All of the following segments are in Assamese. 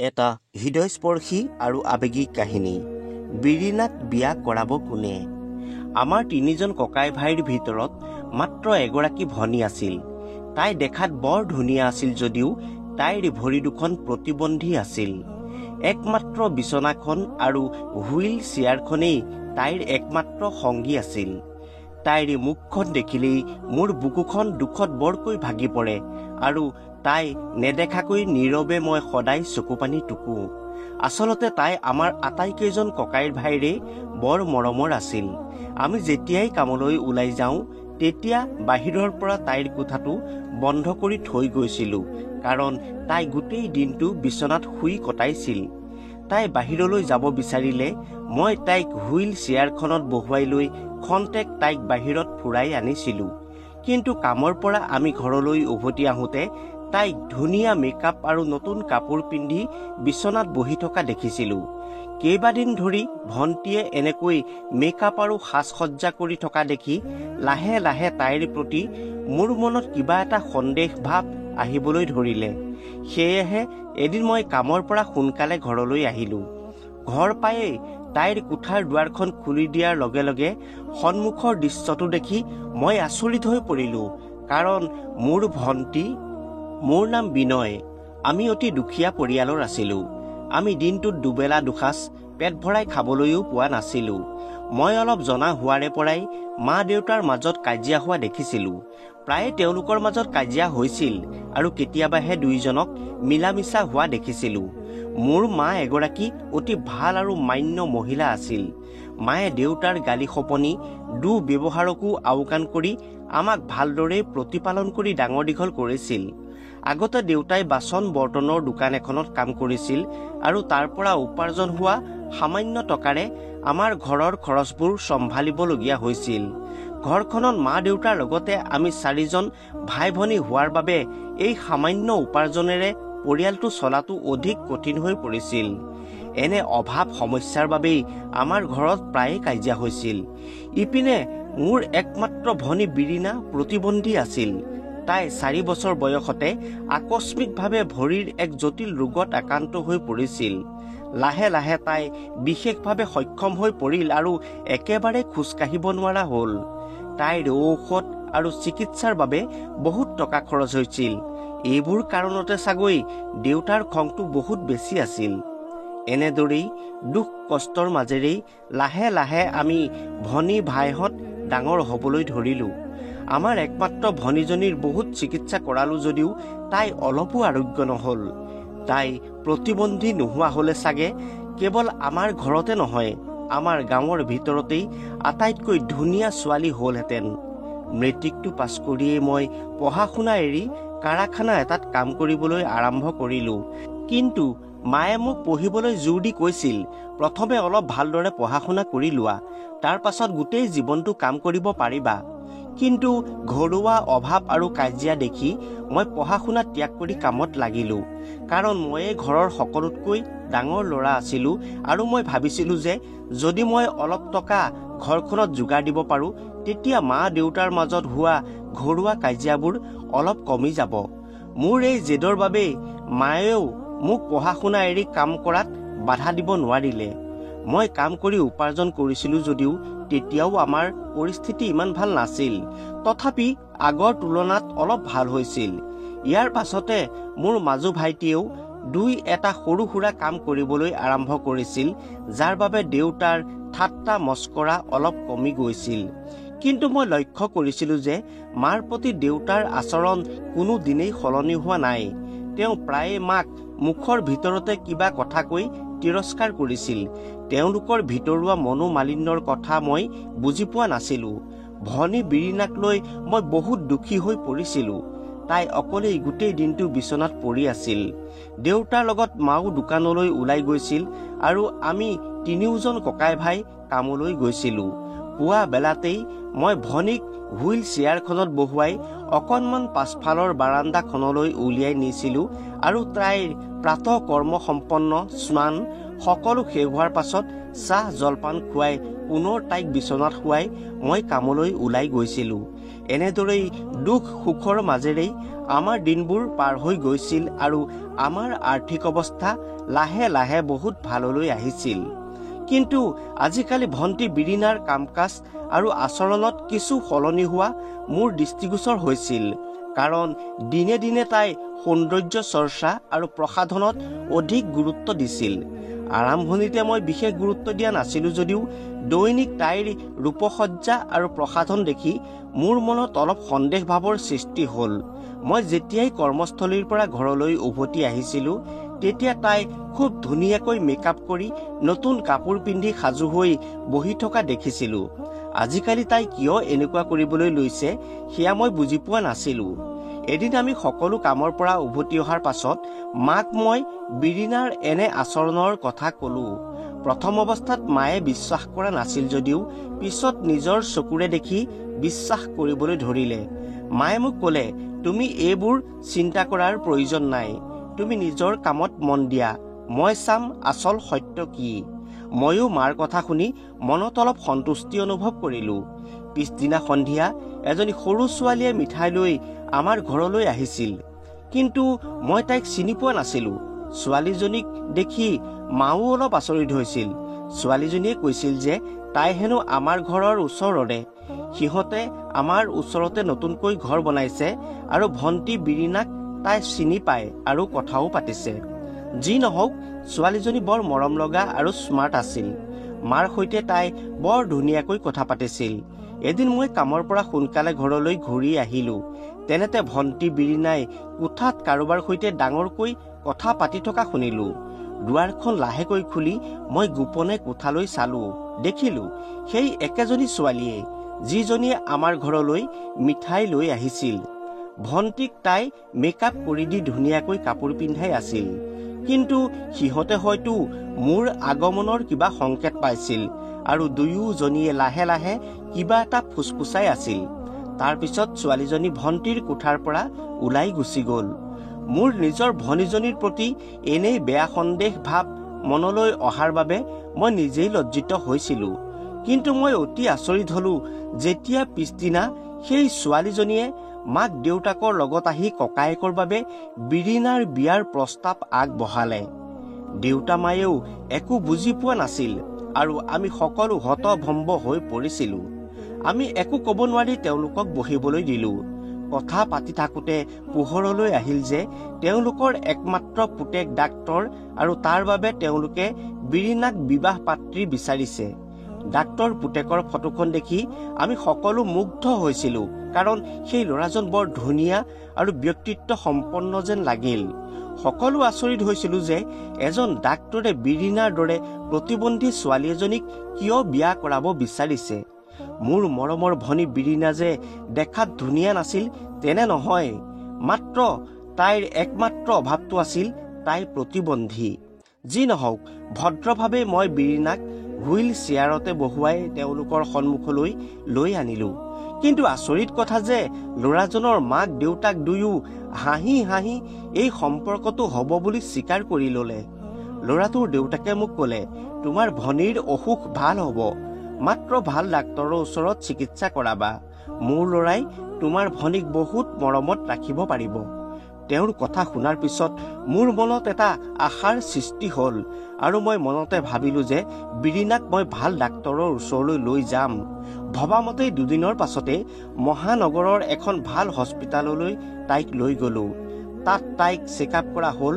এটা হৃদয়স্পৰ্শী আৰু আৱেগিক কাহিনী। বিৰিনাক বিয়া কৰাব কোনে? আমাৰ তিনিজন ককাই ভাইৰ ভিতৰত মাত্ৰ এগৰাকী ভনী আছিল। তাই দেখাত বৰ ধুনীয়া আছিল যদিও তাইৰ ভৰি দুখন প্ৰতিবন্ধী আছিল। একমাত্ৰ বিচনাখন আৰু হুইল চেয়াৰখনেই তাইৰ একমাত্ৰ সংগী আছিল। তাইৰ মুখখন দেখিলেই মোৰ বুকুখন দুখত বৰকৈ ভাগি পৰে আৰু তাই নেদেখাকৈ নীৰৱে মই সদায় চকুপানী টুকো। আচলতে তাই আমাৰ আটাইকেইজন ককাইৰ ভাইৰে বৰ মৰমৰ আছিল। আমি যেতিয়াই কামলৈ ওলাই যাওঁ তেতিয়া বাহিৰৰ পৰা তাইৰ কোঠাটো বন্ধ কৰি থৈ গৈছিলোঁ, কাৰণ তাই গোটেই দিনটো বিচনাত শুই কটাইছিল। তাই বাহিৰলৈ যাব বিচাৰিলে মই তাইক হুইল চেয়াৰখনত বহুৱাই লৈ খন্তেক তাইক বাহিৰত ফুৰাই আনিছিলোঁ। কিন্তু কামৰ পৰা আমি ঘৰলৈ উভতি আহোঁতে তাইক ধুনীয়া মেকআপ আৰু নতুন কাপোৰ পিন্ধি বিচনাত বহি থকা দেখিছিলোঁ। কেইবাদিন ধৰি ভণ্টিয়ে এনেকৈ মেকআপ আৰু সাজ সজ্জা কৰি থকা দেখি লাহে লাহে তাইৰ প্ৰতি মোৰ মনত কিবা এটা সন্দেহ ভাৱ আহিবলৈ ধৰিলে। সেয়েহে এদিন মই কামৰ পৰা সোনকালে ঘৰলৈ আহিলোঁ। ঘৰ পায়েই তাইৰ কোঠাৰ দুৱাৰখন খুলি দিয়াৰ লগে লগে সন্মুখৰ দৃশ্যটো দেখি মই আচৰিত হৈ পৰিলোঁ, কাৰণ মোৰ নাম বিনয়। আমি অতি দুখীয়া পৰিয়ালৰ আছিলোঁ। আমি দিনটোত দুবেলা দুসাঁজ পেট ভৰাই খাবলৈও পোৱা নাছিলোঁ। মই অলপ জনা হোৱাৰে পৰাই মা দেউতাৰ মাজত কাজিয়া হোৱা দেখিছিলোঁ। প্ৰায়ে তেওঁলোকৰ মাজত কাজিয়া হৈছিল আৰু কেতিয়াবাহে দুয়োজনক মিলা মিছা হোৱা দেখিছিলোঁ। মোৰ মা এগৰাকী অতি ভাল আৰু মান্য মহিলা আছিল। মায়ে দেউতাৰ গালি শপনি দুৰ্ব্যৱহাৰকো আওকাণ কৰি আমাক ভালদৰে প্ৰতিপালন কৰি ডাঙৰ দীঘল কৰিছিল। আগতে দেউতাই বাচন বৰ্তনৰ দোকান এখনত কাম কৰিছিল আৰু তাৰ পৰা উপাৰ্জন হোৱা সামান্য টকাৰে আমাৰ ঘৰৰ খৰচবোৰ চম্ভালিবলগীয়া হৈছিল। ঘৰখনত মা দেউতাৰ লগতে আমি চাৰিজন ভাই ভনী হোৱাৰ বাবে এই সামান্য উপাৰ্জনেৰে পৰিয়ালটো চলাটো অধিক কঠিন হৈ পৰিছিল। এনে অভাৱ সমস্যাৰ বাবেই আমাৰ ঘৰত প্ৰায়ে কাজিয়া হৈছিল। ইপিনে মোৰ একমাত্ৰ ভনী বিৰিনা প্ৰতিবন্ধী আছিল। তাই 4 বছৰ বয়সতে আকস্মিকভাৱে ভৰিৰ এক জটিল ৰোগত আক্ৰান্ত হৈ পৰিছিল। লাহে লাহে তাই বিশেষভাৱে সক্ষম হৈ পৰিল আৰু একেবাৰে খোজকাঢ়িব নোৱাৰা হ'ল। তাইৰ ঔষধ আৰু চিকিৎসাৰ বাবে বহুত টকা খৰচ হৈছিল। এইবোৰ কাৰণতে চাগৈ দেউতাৰ খংটো বহুত বেছি আছিল। এনেদৰেই দুখ কষ্টৰ মাজেৰেই লাহে লাহে আমি ভনী ভাইহঁত ডাঙৰ হ'বলৈ ধৰিলোঁ। আমাৰ একমাত্ৰ ভনীজনীৰ বহুত চিকিৎসা কৰালোঁ যদিও তাই অলপো আৰোগ্য নহ'ল। তাই প্ৰতিবন্ধী নোহোৱা হ'লে চাগে কেৱল আমাৰ ঘৰতে নহয়, আমাৰ গাঁৱৰ ভিতৰতেই আটাইতকৈ ধুনীয়া ছোৱালী হ'লহেঁতেন। মেট্ৰিকটো পাছ কৰিয়েই মই পঢ়া শুনা এৰি কাৰখানা এটাত কাম কৰিবলৈ আৰম্ভ কৰিলোঁ। কিন্তু মায়ে মোক পঢ়িবলৈ জোৰ দি কৈছিল, প্ৰথমে অলপ ভালদৰে পঢ়া শুনা কৰি লোৱা, তাৰ পাছত গোটেই জীৱনটো কাম কৰিব পাৰিবা। কিন্তু ঘৰুৱা অভাৱ আৰু কাজিয়া দেখি মই পঢ়া শুনা ত্যাগ কৰি কামত লাগিলোঁ, কাৰণ ময়ে ঘৰৰ সকলোতকৈ ডাঙৰ ল'ৰা আছিলোঁ আৰু মই ভাবিছিলোঁ যে যদি মই অলপ টকা ঘৰখনত যোগাৰ দিব পাৰোঁ তেতিয়া মা দেউতাৰ মাজত হোৱা ঘৰুৱা কাজিয়াবোৰ অলপ কমি যাব। মোৰ এই জেদৰ বাবেই মায়েও মোক পঢ়া শুনা এৰি কাম কৰাত বাধা দিব নোৱাৰিলে। মই কাম কৰি উপাৰ্জন কৰিছিলোঁ যদিও তেতিয়াও আমাৰ পৰিস্থিতি ইমান ভাল নাছিল। তথাপি আগৰ তুলনাত অলপ ভাল হৈছিল। ইয়াৰ পাছতে মোৰ মাজু ভাইটিয়েও 2-এটা সৰু সুৰা কাম কৰিবলৈ আৰম্ভ কৰিছিল, যাৰ বাবে দেউতাৰ ঠাট্টা মস্কৰা অলপ কমি গৈছিল। কিন্তু মই লক্ষ্য কৰিছিলোঁ যে মাৰ প্ৰতি দেউতাৰ আচৰণ কোনো দিনেই সলনি হোৱা নাই। তেওঁ প্ৰায়ে মাক মুখৰ ভিতৰতে কিবা কথা কৈ তিৰস্কাৰ কৰিছিল। তেওঁলোকৰ ভিতৰুৱা মনোমালিন্যৰ কথা মই বুজি পোৱা নাছিলোঁ। ভনী বিৰিনাক লৈ মই বহুত দুখী হৈ পৰিছিলোঁ। তাই অকলেই গোটেই দিনটো বিচনাত পৰি আছিল। দেউতাৰ লগত মাও দোকানলৈ ওলাই গৈছিল আৰু আমি তিনিওজন ককাই ভাই কামলৈ গৈছিলোঁ। পুৱা বেলাতেই মই ভনীক হুইল চেয়াৰখনত বহুৱাই অকণমান পাছফালৰ বাৰাণ্ডাখনলৈ উলিয়াই নিছিলোঁ আৰু তাইৰ প্ৰাতঃ কৰ্ম সম্পন্ন স্নান সকলো শেষ হোৱাৰ পাছত চাহ জলপান খুৱাই পুনৰ তাইক বিচনাত শুৱাই মই কামলৈ ওলাই গৈছিলোঁ। এনেদৰেই দুখ সুখৰ মাজেৰেই আমাৰ দিনবোৰ পাৰ হৈ গৈছিল আৰু আমাৰ আৰ্থিক অৱস্থা লাহে লাহে বহুত ভাললৈ আহিছিল। কিন্তু আজিকালি ভণ্টি বিৰিণাৰ কাম কাজ আৰু আচৰণত কিছু সলনি হোৱা মোৰ দৃষ্টিগোচৰ হৈছিল। কাৰণ দিনে দিনে তাই সৌন্দৰ্য চৰ্চা আৰু প্ৰসাধনত অধিক গুৰুত্ব দিছিল। আৰম্ভণিতে মই বিশেষ গুৰুত্ব দিয়া নাছিলোঁ যদিও দৈনিক তাইৰ ৰূপসজ্জা আৰু প্ৰসাধন দেখি মোৰ মনত অলপ সন্দেহ ভাৱৰ সৃষ্টি হ'ল। মই যেতিয়াই কৰ্মস্থলীৰ পৰা ঘৰলৈ উভতি আহিছিলোঁ তেতিয়া তাই খুব ধুনীয়াকৈ মেকআপ কৰি নতুন কাপোৰ পিন্ধি সাজু হৈ বহি থকা দেখিছিলোঁ। আজিকালি তাই কিয় এনেকুৱা কৰিবলৈ লৈছে সেয়া মই বুজি পোৱা নাছিলোঁ। এদিন আমি সকলো কামৰ পৰা উভতি অহাৰ পাছত মাক মই বিৰিণাৰ এনে আচৰণৰ কথা ক'লো। প্ৰথম অৱস্থাত মায়ে বিশ্বাস কৰা নাছিল যদিও পিছত নিজৰ চকুৰে দেখি বিশ্বাস কৰিবলৈ ধৰিলে। মায়ে মোক ক'লে, তুমি এইবোৰ চিন্তা কৰাৰ প্ৰয়োজন নাই, তুমি নিজৰ কামত মন দিয়া, মই চাম আচল সত্য কি। ময়ো মাৰ কথা শুনি মনত অলপ সন্তুষ্টি অনুভৱ কৰিলোঁ। পিছদিনা সন্ধিয়া এজনী সৰু ছোৱালীয়ে মিঠাই লৈ আমাৰ ঘৰলৈ আহিছিল। কিন্তু মই তাইক চিনি পোৱা নাছিলোঁ। ছোৱালীজনীক দেখি মাও অলপ আচৰিত হৈছিল। ছোৱালীজনীয়ে কৈছিল যে তাই হেনো আমাৰ ঘৰৰ ওচৰৰে। সিহঁতে আমাৰ ওচৰতে নতুনকৈ ঘৰ বনাইছে আৰু ভণ্টি বিৰিণাক তাই চিনি পায় আৰু কথাও পাতিছে। যি নহওক ছোৱালীজনী বৰ মৰম লগা আৰু স্মাৰ্ট আছিল। মাৰ সৈতে তাই বৰ ধুনীয়াকৈ কথা পাতিছিল। এদিন মই কামৰ পৰা সোনকালে ঘৰলৈ ঘূৰি আহিলোঁ। তেনেতে ভণ্টি বিৰিণাই কোঠাত কাৰোবাৰ সৈতে ডাঙৰকৈ কথা পাতি থকা শুনিলোঁ। দুৱাৰখন লাহেকৈ খুলি মই গোপনে কোঠালৈ চালোঁ। দেখিলোঁ সেই একেজনী ছোৱালীয়ে যিজনীয়ে আমাৰ ঘৰলৈ মিঠাই লৈ আহিছিল। ভণ্টিক তাই মেকআপ কৰি দি ধুনীয়াকৈ কাপোৰ পিন্ধাই আছিল। কিন্তু সিহঁতে হয়তো মোৰ আগমনৰ কিবা সংকেত পাইছিল আৰু দুয়োজনীয়ে লাহে লাহে কিবা এটা ফুচফুচাই আছিল। তাৰ পিছত ছোৱালীজনী ভণ্টিৰ কোঠাৰ পৰা ওলাই গুচি গ'ল। মোৰ নিজৰ ভনীজনীৰ প্ৰতি এনেই বেয়া সন্দেহ ভাৱ মনলৈ অহাৰ বাবে মই নিজেই লজ্জিত হৈছিলোঁ। কিন্তু মই অতি আচৰিত হলোঁ যেতিয়া পিছদিনা সেই ছোৱালীজনীয়ে মাক দেউতাকৰ লগত আহি ককায়েকৰ বাবে বিৰিণাৰ বিয়াৰ প্ৰস্তাৱ আগবঢ়ালে। দেউতা মায়েও একো বুজি পোৱা নাছিল আৰু আমি সকলো হতভম্ব হৈ পৰিছিলোঁ। আমি একো ক'ব নোৱাৰি তেওঁলোকক বহিবলৈ দিলোঁ। কথা পাতি থাকোঁতে পোহৰলৈ আহিল যে তেওঁলোকৰ একমাত্ৰ পুতেক ডাক্তৰ আৰু তাৰ বাবে তেওঁলোকে বিৰিণাক বিবাহ পাত্ৰী বিচাৰিছে। ডাক্তৰ পুতেকৰ ফটোখন দেখি আমি সকলো মুগ্ধ হৈছিলোঁ, কাৰণ সেই ল'ৰাজন বৰ ধুনীয়া আৰু ব্যক্তিত্ব সম্পন্ন যেন লাগিল। সকলো আচৰিত হৈছিলোঁ যে এজন ডাক্তৰে বিৰিণাৰ দৰে প্ৰতিবন্ধী ছোৱালী এজনীক কিয় বিয়া কৰাব বিচাৰিছে। মোৰ মৰমৰ ভনী বিৰিণা যে দেখাত ধুনীয়া নাছিল তেনে নহয়, মাত্ৰ তাইৰ একমাত্ৰ অভাৱটো আছিল তাই প্ৰতিবন্ধী। যি নহওক ভদ্ৰভাৱে মই বিৰিণাক হুইল চেয়াৰতে বহুৱাই তেওঁলোকৰ সন্মুখলৈ লৈ আনিলোঁ। কিন্তু আচৰিত কথা যে ল'ৰাজনৰ মাক দেউতাক দুয়ো হাঁহি হাঁহি এই সম্পৰ্কটো হ'ব বুলি স্বীকাৰ কৰি ল'লে। ল'ৰাটোৰ দেউতাকে মোক ক'লে, তোমাৰ ভনীৰ অসুখ ভাল হ'ব, মাত্ৰ ভাল ডাক্তৰৰ ওচৰত চিকিৎসা কৰাবা। মোৰ ল'ৰাই তোমাৰ ভনীক বহুত মৰমত ৰাখিব পাৰিব। তেওঁৰ কথা শুনাৰ পিছত মোৰ মনত এটা আশাৰ সৃষ্টি হ'ল আৰু মই মনতে ভাবিলোঁ যে বিৰিণাক মই ভাল ডাক্তৰৰ ওচৰলৈ লৈ যাম। ভবামতেই দুদিনৰ পাছতে মহানগৰৰ এখন ভাল হস্পিতাললৈ তাইক লৈ গ'লোঁ। তাত তাইক চেকআপ কৰা হ'ল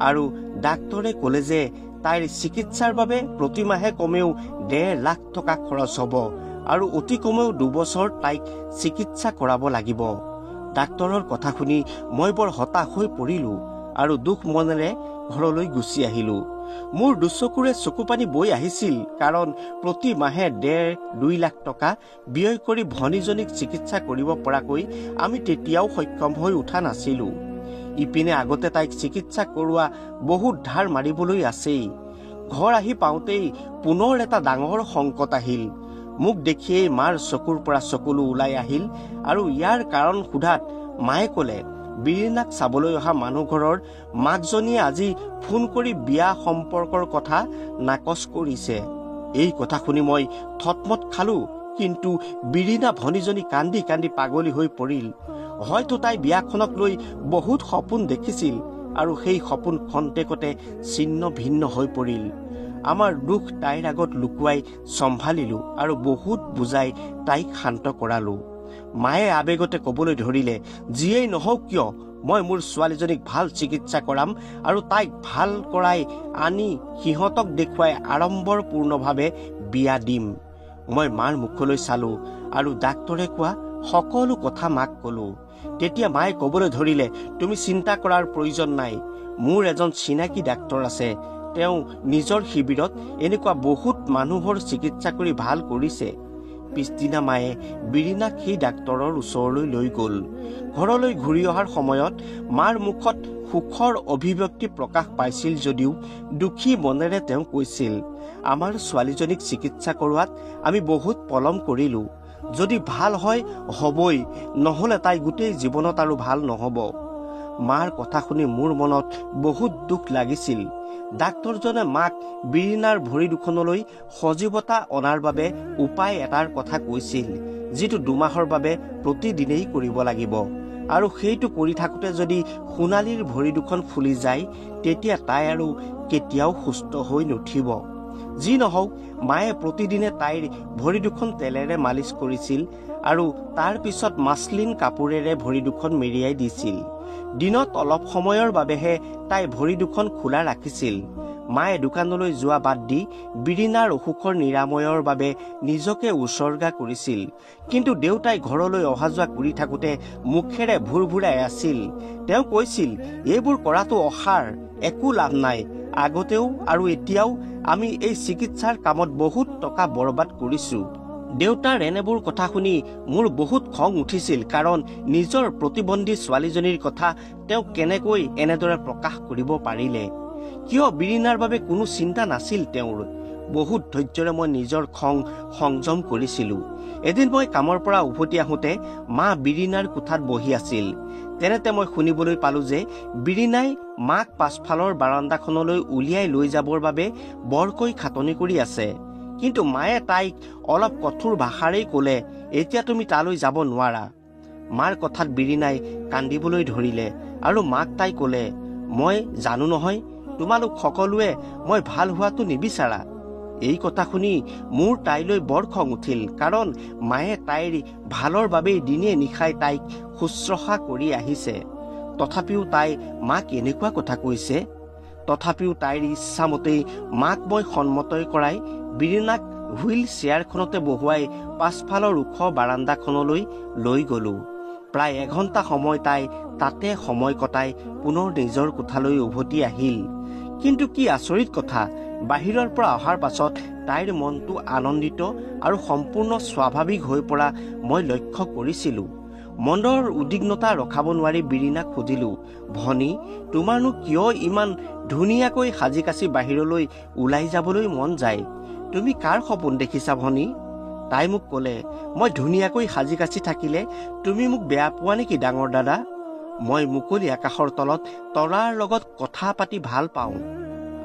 আৰু ডাক্তৰে ক'লে যে তাইৰ চিকিৎসাৰ বাবে প্ৰতিমাহে কমেও 1.5 লাখ টকা খৰচ হ'ব আৰু অতি কমেও 2 বছৰ তাইক চিকিৎসা কৰাব লাগিব। ডাক্তৰৰ কথা শুনি মই বৰ হতাশ হৈ পৰিলোঁ আৰু দুখ মনেৰে ঘৰলৈ গুচি আহিলোঁ। মোৰ দুচকুৰে চকুপানী বৈ আহিছিল, কাৰণ প্ৰতি মাহে 1.5-2 লাখ টকা ব্যয় কৰি ভনীজনীক চিকিৎসা কৰিব পৰাকৈ আমি তেতিয়াও সক্ষম হৈ উঠা নাছিলোঁ। ইপিনে আগতে তাইক চিকিৎসা কৰোৱা বহুত ধাৰ মাৰিবলৈ আছেই। ঘৰ আহি পাওঁতেই পুনৰ এটা ডাঙৰ সংকট আহিল। মোক দেখিয়েই মাৰ চকুৰ পৰা চকুলো ওলাই আহিল আৰু ইয়াৰ কাৰণ সোধাত মায়ে ক'লে, বিৰিণাক চাবলৈ অহা মানুহ ঘৰৰ মাকজনীয়ে আজি ফোন কৰি বিয়া সম্পৰ্কৰ কথা নাকচ কৰিছে। এই কথা শুনি মই থতমত খালোঁ, কিন্তু বিৰিণা ভনীজনী কান্দি কান্দি পাগলী হৈ পৰিল। হয়তো তাই বিয়াখনক লৈ বহুত সপোন দেখিছিল আৰু সেই সপোন খন্তেকতে ছিন্ন ভিন্ন হৈ পৰিল। আমাৰ দুখ তাইৰ আগত লুকুৱাই চম্ভালিলো আৰু বহুত বুজাই তাইক শান্ত কৰালো। মায়ে আবেগতে ক'বলৈ ধৰিলে, যিয়েই নহওক কিয় মই মোৰ ছোৱালীজনীক ভাল চিকিৎসা কৰাম আৰু তাইক ভাল কৰাই আনি সিহঁতক দেখুৱাই আড়ম্বৰপূৰ্ণভাৱে বিয়া দিম। মই মাৰ মুখলৈ চালো আৰু ডাক্তৰে কোৱা সকলো কথা মাক কলো। তেতিয়া মায়ে ক'বলৈ ধৰিলে, তুমি চিন্তা কৰাৰ প্ৰয়োজন নাই, মোৰ এজন চিনাকি ডাক্তৰ আছে, তেওঁ নিজৰ শিবিৰত এনেকুৱা বহুত মানুহৰ চিকিৎসা কৰি ভাল কৰিছে। পিছদিনা মায়ে বিৰিণাক সেই ডাক্তৰৰ ওচৰলৈ লৈ গ'ল। ঘৰলৈ ঘূৰি অহাৰ সময়ত মাৰ মুখত সুখৰ অভিব্যক্তি প্ৰকাশ পাইছিল যদিও দুখী মনেৰে তেওঁ কৈছিল, আমাৰ ছোৱালীজনীক চিকিৎসা কৰোৱাত আমি বহুত পলম কৰিলো। যদি ভাল হয় হ'বই, নহ'লে তাই গোটেই জীৱনত আৰু ভাল নহ'ব। মাৰ কথা শুনি মোৰ মনত বহুত দুখ লাগিছিল। ডাক্তৰজনে মাক বিৰিণাৰ ভৰি দুখনলৈ সজীৱতা অনাৰ বাবে উপায় এটাৰ কথা কৈছিল, যিটো 2 মাহৰ বাবে প্ৰতিদিনেই কৰিব লাগিব, আৰু সেইটো কৰি থাকোঁতে যদি সোণালীৰ ভৰি দুখন ফুলি যায় তেতিয়া তাই আৰু কেতিয়াও সুস্থ হৈ নুঠিব। যি নহওক, মায়ে প্ৰতিদিনে তাইৰ ভৰি দুখন তেলেৰে মালিচ কৰিছিল আৰু তাৰ পিছত মাছলিন কাপোৰেৰে ভৰি দুখন মেৰিয়াই দিছিল। দিনত অলপ সময়ৰ বাবেহে তাই ভৰি দুখন খোলা ৰাখিছিল। মায়ে দোকানলৈ যোৱা বাদ দি বিৰিণাৰ অসুখৰ নিৰাময়ৰ বাবে নিজকে উচৰ্গা কৰিছিল। কিন্তু দেউতাই ঘৰলৈ অহা যোৱা কৰি থাকোঁতে মুখেৰে ভুৰভুৰাই আছিল। তেওঁ কৈছিল, এইবোৰ কৰাটো অসাৰ, একো লাভ নাই। আগতেও আৰু এতিয়াও আমি এই চিকিৎসাৰ কামত বহুত টকা বৰবাদ কৰিছো। দেউতাৰ এনেবোৰ কথা শুনি মোৰ বহুত খং উঠিছিল, কাৰণ নিজৰ প্ৰতিবন্ধী ছোৱালীজনীৰ কথা তেওঁ কেনেকৈ এনেদৰে প্ৰকাশ কৰিব পাৰিলে। কিয় বিৰিণাৰ বাবে কোনো চিন্তা নাছিল তেওঁৰ? বহুত ধৈৰ্যৰে মই নিজৰ খং সংযম কৰিছিলো। এদিন মই কামৰ পৰা উভতি আহোঁতে মা বিৰিণাৰ কোঠাত বহি আছিল। তেনেতে মই শুনিবলৈ পালো যে বিৰিণাই মাক পাছফালৰ বাৰাণ্ডাখনলৈ উলিয়াই লৈ যাবৰ বাবে বৰকৈ খাটনি কৰি আছে। কিন্তু মায়ে তাইক অলপ কঠোৰ ভাষাৰেই ক'লে, এতিয়া তুমি তালৈ যাব নোৱাৰা। মাৰ কথাত বিৰিণাই কান্দিবলৈ ধৰিলে আৰু মাক তাই ক'লে, মই জানো নহয় তোমালোক সকলোৱে মই ভাল হোৱাটো নিবিচাৰা। এই কথা শুনি মোৰ তাইলৈ বৰ খং উঠিল, কাৰণ মায়ে তাইৰ ভালৰ বাবেই দিনে নিশাই তাইক শুশ্ৰূষা কৰি আহিছে। তথাপিও তাই মাক এনেকুৱা কথা কৈছে। তথাপিও তাইৰ ইচ্ছামতেই মাক মই সন্মত কৰাই বিৰিণাক হুইল চেয়াৰখনতে বহুৱাই পাছফালৰ ওখ বাৰাণ্ডাখনলৈ লৈ গলো। প্ৰায় এঘণ্টা সময় তাই তাতে সময় কটাই পুনৰ নিজৰ কোঠালৈ উভতি আহিল। কিন্তু কি আচৰিত কথা, বাহিৰৰ পৰা অহাৰ পাছত তাইৰ মনটো আনন্দিত আৰু সম্পূৰ্ণ স্বাভাৱিক হৈ পৰা মই লক্ষ্য কৰিছিলো। মনৰ উদ্বিগ্নতা ৰখাব নোৱাৰি বিৰিণাক সুধিলো, ভনী, তোমাৰনো কিয় ইমান ধুনীয়াকৈ সাজি কাচি বাহিৰলৈ ওলাই যাবলৈ মন যায়? তুমি কাৰ সপোন দেখিছা ভনী? তাই মোক ক'লে, মই ধুনীয়াকৈ সাজি কাচি থাকিলে তুমি মোক বেয়া পোৱা নেকি ডাঙৰ দাদা? মই মুকলি আকাশৰ তলত তৰাৰ লগত কথা পাতি ভাল পাওঁ।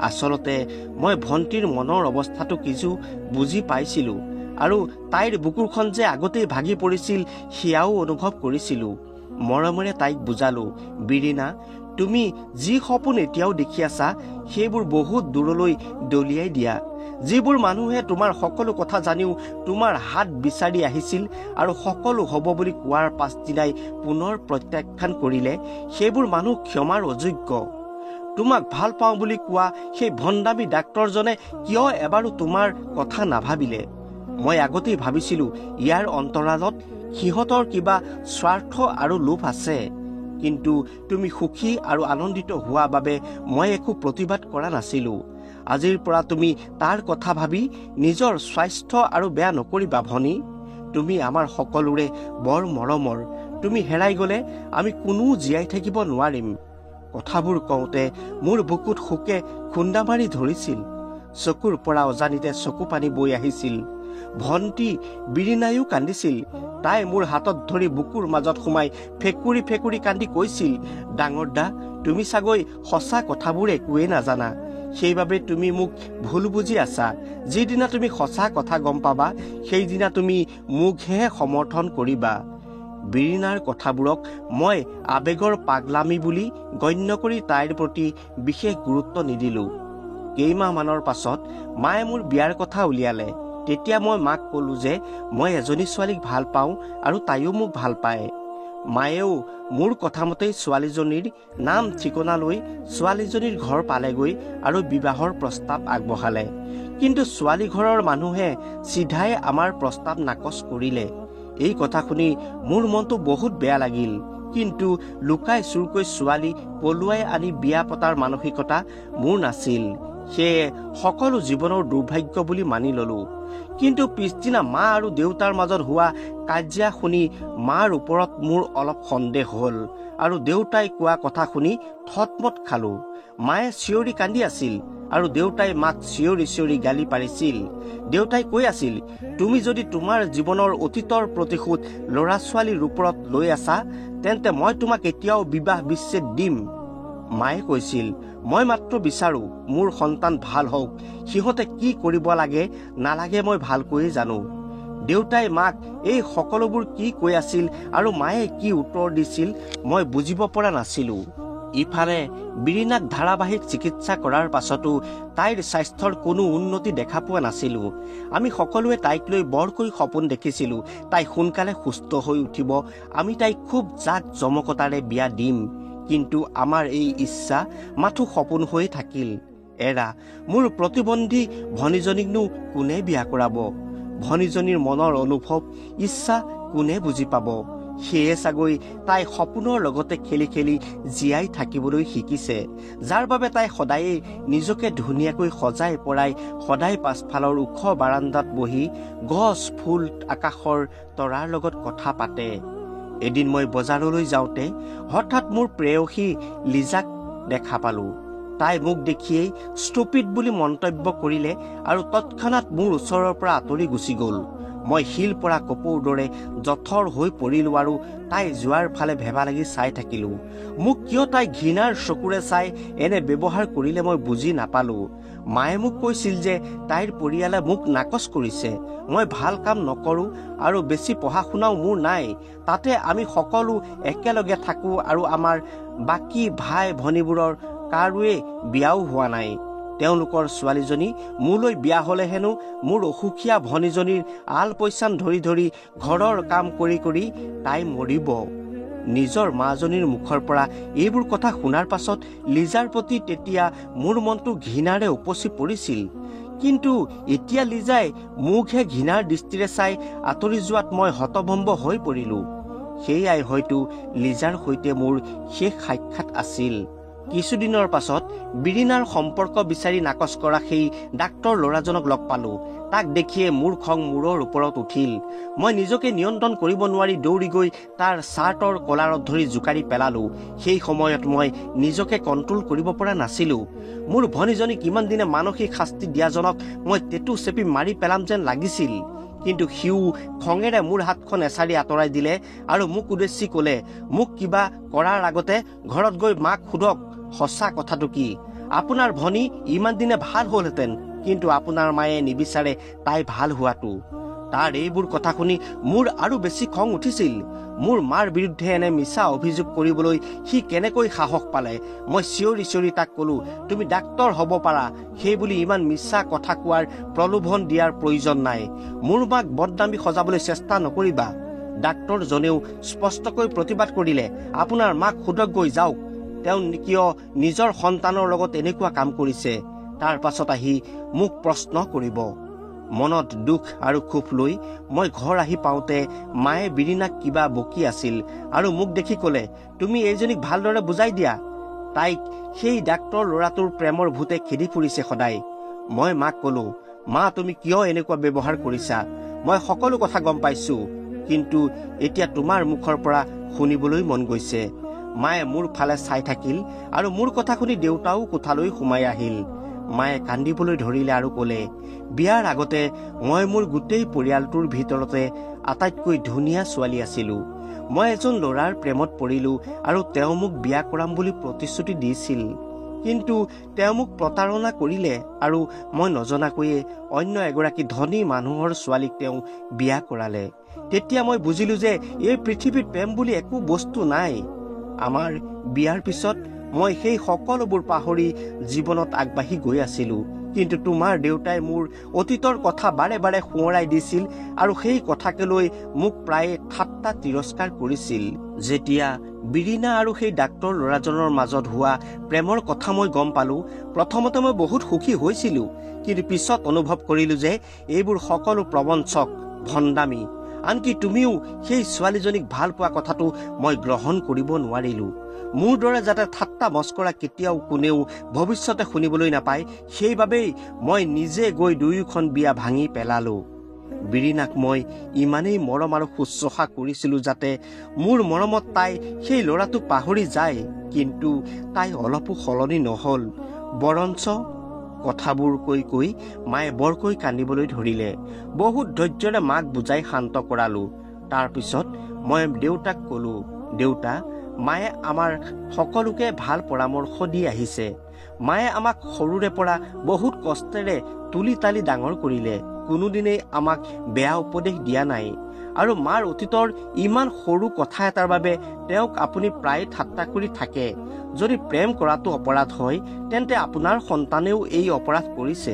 আচলতে মই ভণ্টিৰ মনৰ অৱস্থাটো কিছু বুজি পাইছিলো আৰু তাইৰ বুকুৰখন যে আগতেই ভাগি পৰিছিল সেয়াও অনুভৱ কৰিছিলো। মৰমেৰে তাইক বুজালো, বিৰিণা, তুমি যি সপোন এতিয়াও দেখি আছা সেইবোৰ বহুত দূৰলৈ দলিয়াই দিয়া। যিবোৰ মানুহে তোমাৰ সকলো কথা জানিও তোমাৰ হাত বিচাৰি আহিছিল আৰু সকলো হ'ব বুলি কোৱাৰ পাছদিনাই পুনৰ প্ৰত্যাখ্যান কৰিলে, সেইবোৰ মানুহ ক্ষমাৰ অযোগ্য। তোমাক ভাল পাওঁ বুলি কোৱা সেই ভণ্ডামী ডাক্তৰজনে কিয় এবাৰো তোমাৰ কথা নাভাবিলে? মই আগতেই ভাবিছিলো ইয়াৰ অন্তৰালত সিহঁতৰ কিবা স্বাৰ্থ আৰু লোভ আছে। কিন্তু তুমি সুখী আৰু আনন্দিত হোৱা বাবে মই একো প্ৰতিবাদ কৰা নাছিলো। আজিৰ পৰা তুমি তাৰ কথা ভাবি নিজৰ স্বাস্থ্য আৰু বেয়া নকৰিবা ভনী। তুমি আমাৰ সকলোৰে বৰ মৰমৰ। তুমি হেৰাই গ'লে আমি কোনো জীয়াই থাকিব নোৱাৰিম। কথাবোৰ কওঁতে মোৰ বুকুত শোকে খুন্দা মাৰি ধৰিছিল। চকুৰ পৰা অজানিতে চকু পানী বৈ আহিছিল। ভণ্টি বিৰিণায়ো কান্দিছিল। তাই মোৰ হাতত ধৰি বুকুৰ মাজত সোমাই ফেকুৰি ফেকুৰি কান্দি কৈছিল, ডাঙৰ দা, তুমি চাগৈ সঁচা কথাবোৰ একোৱেই নাজানা। সেইবাবে তুমি মোক ভুল বুজি আছা। যিদিনা তুমি সঁচা কথা গম পাবা সেইদিনা তুমি মোকহে সমৰ্থন কৰিবা। বিৰিণাৰ কথাবোৰক মই আৱেগৰ পাগলামি বুলি গণ্য কৰি তাইৰ প্ৰতি বিশেষ গুৰুত্ব নিদিলোঁ। কেইমাহমানৰ পাছত মায়ে মোৰ বিয়াৰ কথা উলিয়ালে। তেতিয়া মই মাক ক'লোঁ যে মই এজনী ছোৱালীক ভাল পাওঁ আৰু তাইও মোক ভাল পায়। মায়েও মোৰ কথামতেই ছোৱালীজনীৰ নাম ঠিকনা লৈ ছোৱালীজনীৰ ঘৰ পালেগৈ আৰু বিবাহৰ প্ৰস্তাৱ আগবঢ়ালে। কিন্তু ছোৱালী ঘৰৰ মানুহে চিধাই আমাৰ প্ৰস্তাৱ নাকচ কৰিলে। এই কথা শুনি মোৰ মনটো বহুত বেয়া লাগিল। কিন্তু লুকাই চুৰকৈ ছোৱালী পলুৱাই আনি বিয়া পতাৰ মানসিকতা মোৰ নাছিল। সেয়ে সকলো জীৱনৰ দুৰ্ভাগ্য বুলি মানি ললোঁ। কিন্তু পিছদিনা মা আৰু দেউতাৰ মাজত হোৱা কাজিয়া শুনি মাৰ ওপৰত মোৰ অলপ সন্দেহ হ'ল আৰু দেউতাই কোৱা কথা শুনি থতমত খালোঁ। মায়ে চিঞৰি কান্দি আছিল আৰু দেউতাই মাক চিঞৰি চিঞৰি গালি পাৰিছিল। দেউতাই কৈ আছিল, তুমি যদি তোমাৰ জীৱনৰ অতীতৰ প্ৰতিশোধ ল'ৰা ছোৱালীৰ ওপৰত লৈ আছা তেন্তে মই তোমাক এতিয়াও বিবাহ বিচ্ছেদ দিম। মায়ে কৈছিল, মই মাত্ৰ বিচাৰোঁ মোৰ সন্তান ভাল হওক। সিহঁতে কি কৰিব লাগে নালাগে মই ভালকৈয়ে জানো। দেউতাই মাক এই সকলোবোৰ কি কৈ আছিল আৰু মায়ে কি উত্তৰ দিছিল মই বুজিব পৰা নাছিলোঁ। ইফালে বিৰিণাক ধাৰাবাহিক চিকিৎসা কৰাৰ পাছতো তাইৰ স্বাস্থ্যৰ কোনো উন্নতি দেখা পোৱা নাছিলোঁ। আমি সকলোৱে তাইক লৈ বৰকৈ সপোন দেখিছিলোঁ তাই সোনকালে সুস্থ হৈ উঠিব, আমি তাইক খুব জাক জমকতাৰে বিয়া দিম। কিন্তু আমাৰ এই ইচ্ছা মাথো সপোন হৈ থাকিল। এৰা মোৰ প্ৰতিবন্ধী ভনীজনীকনো কোনে বিয়া কৰাব? ভনীজনীৰ মনৰ অনুভৱ ইচ্ছা কোনে বুজি পাব? সেয়ে চাগৈ তাই সপোনৰ লগতে খেলি খেলি জীয়াই থাকিবলৈ শিকিছে, যাৰ বাবে তাই সদায়েই নিজকে ধুনীয়াকৈ সজাই পৰাই সদায় পাছফালৰ ওখ বাৰান্দাত বহি গছ ফুল আকাশৰ তৰাৰ লগত কথা পাতে। এদিন মই বজাৰলৈ যাওঁতে হঠাৎ মোৰ প্ৰেয়সী লিজাক দেখা পালোঁ। তাই মোক দেখিয়েই ষ্টুপিড বুলি মন্তব্য কৰিলে আৰু তৎক্ষণাৎ মোৰ ওচৰৰ পৰা আঁতৰি গুচি গ'ল। মই শিল পৰা কপৌৰ দৰে জঠৰ হৈ পৰিলোঁ আৰু তাই যোৱাৰ ফালে ভেবা লাগি চাই থাকিলোঁ। মোক কিয় তাই ঘৃণাৰ চকুৰে চাই এনে ব্যৱহাৰ কৰিলে মই বুজি নাপালোঁ। মায়ে মোক কৈছিল যে তাইৰ পৰিয়ালে মোক নাকচ কৰিছে, মই ভাল কাম নকৰোঁ আৰু বেছি পঢ়া শুনাও মোৰ নাই। তাতে আমি সকলো একেলগে থাকোঁ আৰু আমাৰ বাকী ভাই ভনীবোৰৰ কাৰোৱে বিয়াও হোৱা নাই। তেওঁলোকৰ ছোৱালীজনী মোলৈ বিয়া হ'লে হেনো মোৰ অসুখীয়া ভনীজনীৰ আল পৈচান ধৰি ধৰি ঘৰৰ কাম কৰি কৰি তাই মৰিব। নিজৰ মাজনীৰ মুখৰ পৰা এইবোৰ কথা শুনাৰ পাছত লিজাৰ প্ৰতি তেতিয়া মোৰ মনটো ঘৃণাৰে উপচি পৰিছিল। কিন্তু এতিয়া লিজাই মোকহে ঘৃণাৰ দৃষ্টিৰে চাই আঁতৰি যোৱাত মই হতভম্ব হৈ পৰিলোঁ। সেয়াই হয়তো লিজাৰ সৈতে মোৰ শেষ সাক্ষাৎ আছিল। কিছুদিনৰ পাছত বিৰিণাৰ সম্পৰ্ক বিচাৰি নাকচ কৰা সেই ডাক্তৰ ল'ৰাজনক লগ পালোঁ। তাক দেখিয়ে মোৰ খং মূৰৰ ওপৰত উঠিল। মই নিজকে নিয়ন্ত্ৰণ কৰিব নোৱাৰি দৌৰি গৈ তাৰ চাৰ্টৰ কলাৰত ধৰি জোকাৰি পেলালোঁ। সেই সময়ত মই নিজকে কণ্ট্ৰল কৰিব পৰা নাছিলোঁ। মোৰ ভনীজনীক কিমান দিনে মানসিক শাস্তি দিয়াজনক মই টেটু চেপি মাৰি পেলাম যেন লাগিছিল। কিন্তু সিও খঙেৰে মোৰ হাতখন এছাৰি আঁতৰাই দিলে আৰু মোক উদ্দেশ্যি ক'লে, মোক কিবা কৰাৰ আগতে ঘৰত গৈ মাক সোধক সঁচা কথাটো কি। আপোনাৰ ভনী ইমান দিনে ভাল হ'লহেঁতেন, কিন্তু আপোনাৰ মায়ে নিবিচাৰে তাই ভাল হোৱাটো। তাৰ এইবোৰ কথা শুনি মোৰ আৰু বেছি খং উঠিছিল। মোৰ মাৰ বিৰুদ্ধে এনে মিছা অভিযোগ কৰিবলৈ সি কেনেকৈ সাহস পালে। মই চিঞৰি চিঞৰি তাক ক'লোঁ, তুমি ডাক্তৰ হ'ব পাৰা, সেই বুলি ইমান মিছা কথা কোৱাৰ প্ৰলোভন দিয়াৰ প্ৰয়োজন নাই। মোৰ মাক বদনামী সজাবলৈ চেষ্টা নকৰিবা। ডাক্তৰজনেও স্পষ্টকৈ প্ৰতিবাদ কৰিলে, আপোনাৰ মাক সোধক গৈ যাওক, তেওঁ কিয় নিজৰ সন্তানৰ লগত এনেকুৱা কাম কৰিছে। তাৰ পাছত আহি মোক প্ৰশ্ন কৰিব। মনত দুখ আৰু ক্ষোভ লৈ মই ঘৰ আহি পাওঁতে মায়ে বিৰিণাক কিবা বকি আছিল আৰু মোক দেখি ক'লে, তুমি এইজনীক ভালদৰে বুজাই দিয়া, তাইক সেই ডাক্তৰ ল'ৰাটোৰ প্ৰেমৰ ভূতে খেদি ফুৰিছে সদায়। মই মাক ক'লোঁ, মা তুমি কিয় এনেকুৱা ব্যৱহাৰ কৰিছা? মই সকলো কথা গম পাইছোঁ, কিন্তু এতিয়া তোমাৰ মুখৰ পৰা শুনিবলৈ মন গৈছে। মায়ে মোৰ ফালে চাই থাকিল আৰু মোৰ কথা শুনি দেউতাও কোঠালৈ সোমাই আহিল। মায়ে কান্দিবলৈ ধৰিলে আৰু ক'লে, বিয়াৰ আগতে মই মোৰ গোটেই পৰিয়ালটোৰ ভিতৰতে আটাইতকৈ ধুনীয়া ছোৱালী আছিলোঁ। মই এজন ল'ৰাৰ প্ৰেমত পৰিলোঁ আৰু তেওঁ মোক বিয়া কৰাম বুলি প্ৰতিশ্ৰুতি দিছিল। কিন্তু তেওঁ মোক প্ৰতাৰণা কৰিলে আৰু মই নজনাকৈয়ে অন্য এগৰাকী ধনী মানুহৰ ছোৱালীক তেওঁ বিয়া কৰালে। তেতিয়া মই বুজিলো যে এই পৃথিৱীত প্ৰেম বুলি একো বস্তু নাই। আমাৰ বিয়াৰ পিছত মই সেই সকলোবোৰ পাহৰি জীৱনত আগবাঢ়ি গৈ আছিলো। কিন্তু তোমাৰ দেউতাই মোৰ অতীতৰ কথা বাৰে বাৰে সোঁৱৰাই দিছিল আৰু সেই কথাকে লৈ মোক প্ৰায়ে ঠাট্টা তিৰস্কাৰ কৰিছিল। যেতিয়া বিৰিনা আৰু সেই ডাক্তৰ ল'ৰাজনৰ মাজত হোৱা প্ৰেমৰ কথা মই গম পালো, প্ৰথমতে মই বহুত সুখী হৈছিলো, কিন্তু পিছত অনুভৱ কৰিলো যে এইবোৰ সকলো প্ৰবঞ্চক, ভণ্ডামি। আনকি তুমিও সেই ছোৱালীজনীক ভাল পোৱা কথাটো মই গ্ৰহণ কৰিব নোৱাৰিলো। মোৰ দৰে যাতে ঠাট্টা মস্কৰা কেতিয়াও কোনেও ভৱিষ্যতে শুনিবলৈ নাপায়, সেইবাবেই মই নিজে গৈ দুয়োখন বিয়া ভাঙি পেলালো। বিৰিনাক মই ইমানেই মৰম আৰু শুশ্ৰূষা কৰিছিলো যাতে মোৰ মৰমত তাই সেই ল'ৰাটোক পাহৰি যায়, কিন্তু তাই অলপো সলনি নহল। বৰঞ্চ কথাবোৰ কৈ কৈ মায়ে বৰকৈ কান্দিবলৈ ধৰিলে। বহুত ধৈৰ্যৰে মাক বুজাই শান্ত কৰালো। তাৰ পিছত মই দেউতাক কলো, দেউতা, মায়ে আমাৰ সকলোকে ভাল পৰামৰ্শ দি আহিছে। মায়ে আমাক সৰুৰে পৰা বহুত কষ্টেৰে তুলি তালি ডাঙৰ কৰিলে, কোনোদিনেই আমাক বেয়া উপদেশ দিয়া নাই। আৰু মাৰ অতীতৰ ইমান সৰু কথা এটাৰ বাবে তেওঁক আপুনি প্ৰায় ঠাট্টা কৰি থাকে। যদি প্ৰেম কৰাটো অপৰাধ হয়, তেন্তে আপোনাৰ সন্তানেও এই অপৰাধ কৰিছে।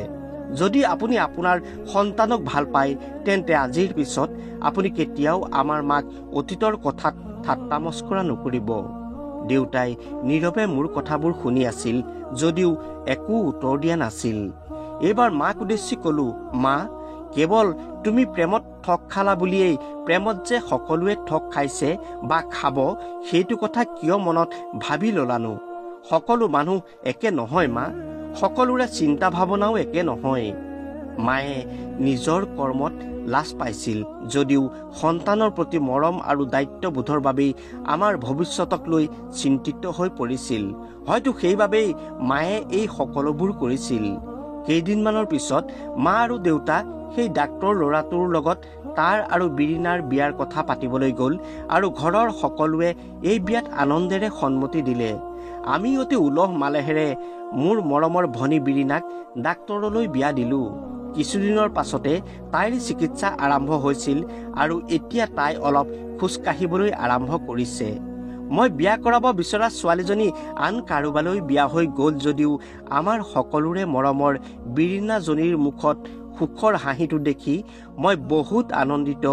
যদি আপুনি আপোনাৰ সন্তানক ভাল পায়, তেন্তে আজিৰ পিছত আপুনি কেতিয়াও আমাৰ মাক অতীতৰ কথাত ঠাট্টা মস্কৰা নকৰিব। দেউতাই নীৰৱে মোৰ কথাবোৰ শুনি আছিল, যদিও একো উত্তৰ দিয়া নাছিল। এইবাৰ মাক উদ্দেশ্যি কলো, মা, কেৱল তুমি প্ৰেমত ঠগ খালা বুলিয়েই প্ৰেমত যে সকলোৱে ঠগ খাইছে বা খাব, সেইটো কথা কিয় মনত ভাবি ললানো? সকলো মানুহ একে নহয় মা, সকলোৰে চিন্তা ভাৱনাও একে নহয়। মায়ে নিজৰ কৰ্মত লাজ পাইছিল, যদিও সন্তানৰ প্ৰতি মৰম আৰু দায়িত্ববোধৰ বাবেই আমাৰ ভৱিষ্যতক লৈ চিন্তিত হৈ পৰিছিল। হয়তো সেইবাবেই মায়ে এই সকলোবোৰ কৰিছিল। কেইদিনমানৰ পিছত মা আৰু দেউতা সেই ডাক্তৰ ল'ৰাটোৰ লগত তাৰ আৰু বিৰিনাৰ বিয়াৰ কথা পাতিবলৈ গ'ল আৰু ঘৰৰ সকলোৱে এই বিয়াত আনন্দেৰে সন্মতি দিলে। আমি অতি উলহ মালহেৰে মোৰ মৰমৰ ভনী বিৰিনাক ডাক্তৰলৈ বিয়া দিলো। কিছুদিনৰ পাছতে তাইৰ চিকিৎসা আৰম্ভ হৈছিল আৰু এতিয়া তাই অলপ খোজকাঢ়িবলৈ আৰম্ভ কৰিছে। মই বিয়া কৰাব বিচৰা ছোৱালীজনী আন কাৰোবালৈ বিয়া হৈ গ'ল যদিও আমাৰ সকলোৰে মৰমৰ বিৰিনাজনীৰ মুখত সুখৰ হাঁহিটো দেখি মই বহুত আনন্দিত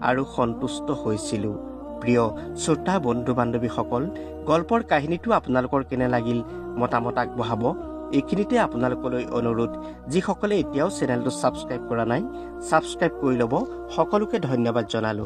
আৰু সন্তুষ্ট হৈছিলো। প্ৰিয় শ্ৰোতা বন্ধু বান্ধৱীসকল, গল্পৰ কাহিনীটো আপোনালোকৰ কেনে লাগিল মতামত আগবঢ়াব। এইখিনিতে আপোনালোকলৈ অনুৰোধ, যিসকলে এতিয়াও চেনেলটো ছাবস্ক্ৰাইব কৰা নাই, ছাবস্ক্ৰাইব কৰি ল'ব। সকলোকে ধন্যবাদ জনালো।